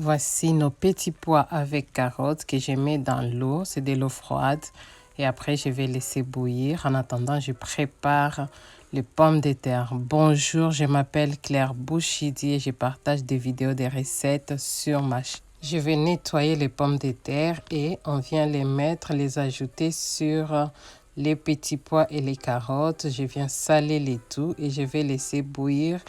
Voici nos petits pois avec carottes que je mets dans l'eau. C'est de l'eau froide. Et après, je vais laisser bouillir. En attendant, je prépare les pommes de terre. Bonjour, je m'appelle Claire Bouchidi et je partage des vidéos de recettes sur ma chaîne. Je vais nettoyer les pommes de terre et on vient les ajouter sur les petits pois et les carottes. Je viens saler les tout et je vais laisser bouillir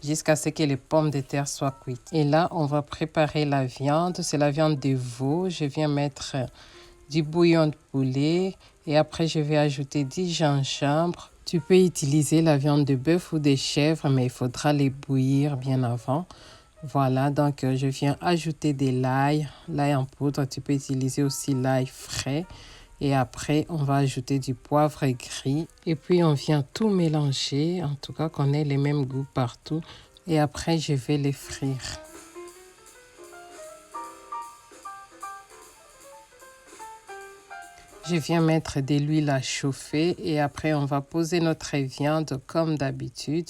jusqu'à ce que les pommes de terre soient cuites. Et là, on va préparer la viande. C'est la viande de veau. Je viens mettre du bouillon de poulet et après, je vais ajouter du gingembre. Tu peux utiliser la viande de bœuf ou de chèvre, mais il faudra les bouillir bien avant. Voilà, donc je viens ajouter de l'ail en poudre. Tu peux utiliser aussi l'ail frais. Et après, on va ajouter du poivre gris. Et puis, on vient tout mélanger, en tout cas qu'on ait les mêmes goûts partout. Et après, je vais les frire. Je viens mettre de l'huile à chauffer et après, on va poser notre viande comme d'habitude.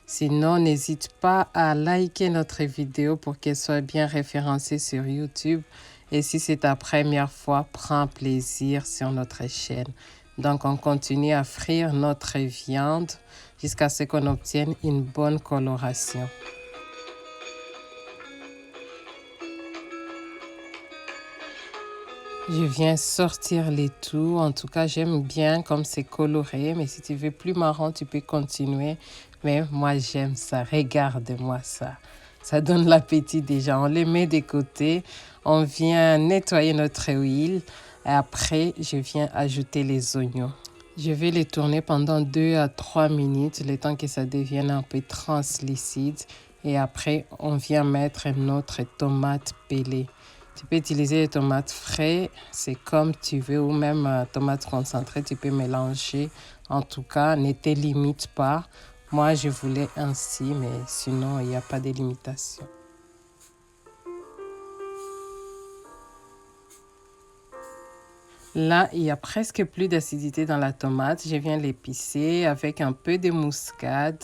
Sinon, n'hésite pas à liker notre vidéo pour qu'elle soit bien référencée sur YouTube. Et si c'est ta première fois, prends plaisir sur notre chaîne. Donc, on continue à frire notre viande jusqu'à ce qu'on obtienne une bonne coloration. Je viens sortir les tout. En tout cas, j'aime bien comme c'est coloré. Mais si tu veux plus marron, tu peux continuer. Mais moi, j'aime ça. Regarde-moi ça. Ça donne l'appétit déjà. On les met de côté. On vient nettoyer notre huile. Et après, je viens ajouter les oignons. Je vais les tourner pendant 2 à 3 minutes, le temps que ça devienne un peu translucide. Et après, on vient mettre notre tomate pelée. Tu peux utiliser les tomates frais, c'est comme tu veux, ou même tomates concentrées, tu peux mélanger. En tout cas, ne te limite pas. Moi, je voulais ainsi, mais sinon, il n'y a pas de limitation. Là, il n'y a presque plus d'acidité dans la tomate. Je viens l'épicer avec un peu de muscade,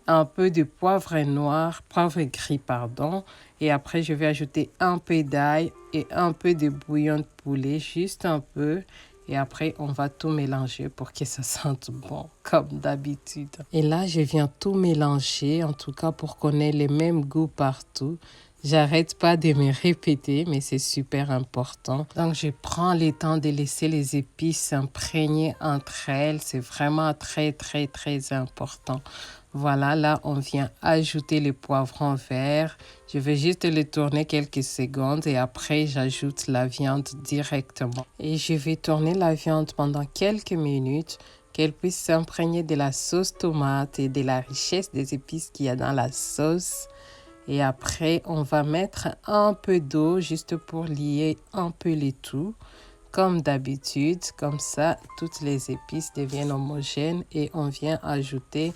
un peu de poivre noir, poivre gris, pardon. Et après, je vais ajouter un peu d'ail et un peu de bouillon de poulet, juste un peu. Et après, on va tout mélanger pour que ça sente bon, comme d'habitude. Et là, je viens tout mélanger, en tout cas pour qu'on ait les mêmes goûts partout. J'arrête pas de me répéter, mais c'est super important. Donc, je prends le temps de laisser les épices s'imprégner entre elles. C'est vraiment très, très, très important. Voilà, là, on vient ajouter les poivrons verts. Je vais juste les tourner quelques secondes et après, j'ajoute la viande directement. Et je vais tourner la viande pendant quelques minutes, qu'elle puisse s'imprégner de la sauce tomate et de la richesse des épices qu'il y a dans la sauce. Et après, on va mettre un peu d'eau juste pour lier un peu les tout. Comme d'habitude, comme ça, toutes les épices deviennent homogènes et on vient ajouter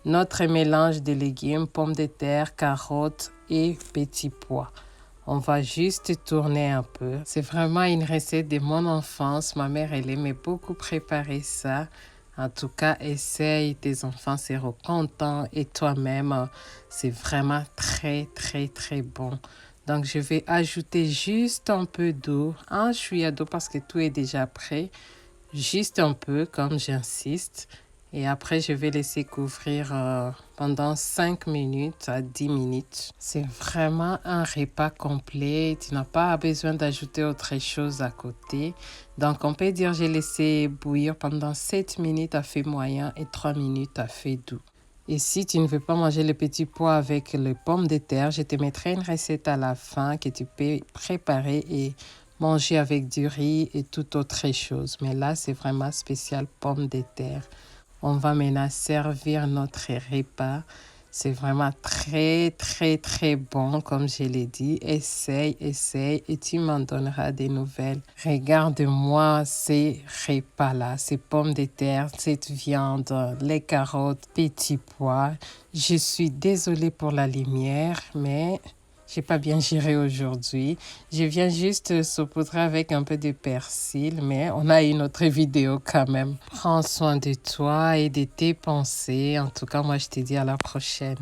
notre mélange de légumes, pommes de terre, carottes et petits pois. On va juste tourner un peu. C'est vraiment une recette de mon enfance. Ma mère, elle aimait beaucoup préparer ça. En tout cas, essaye, tes enfants seront contents et toi-même, c'est vraiment très, très, très bon. Donc, je vais ajouter juste un peu d'eau, un chouïa d'eau parce que tout est déjà prêt. Juste un peu, comme j'insiste. Et après, je vais laisser couvrir pendant 5 minutes à 10 minutes. C'est vraiment un repas complet. Tu n'as pas besoin d'ajouter autre chose à côté. Donc, on peut dire j'ai laissé bouillir pendant 7 minutes à feu moyen et 3 minutes à feu doux. Et si tu ne veux pas manger les petits pois avec les pommes de terre, je te mettrai une recette à la fin que tu peux préparer et manger avec du riz et toute autre chose. Mais là, c'est vraiment spécial pommes de terre. On va maintenant servir notre repas. C'est vraiment très, très, très bon, comme je l'ai dit. Essaye, essaye et tu m'en donneras des nouvelles. Regarde-moi ces repas-là, ces pommes de terre, cette viande, les carottes, petits pois. Je suis désolée pour la lumière, mais j'ai pas bien géré aujourd'hui. Je viens juste saupoudrer avec un peu de persil, mais on a une autre vidéo quand même. Prends soin de toi et de tes pensées. En tout cas, moi, je te dis à la prochaine.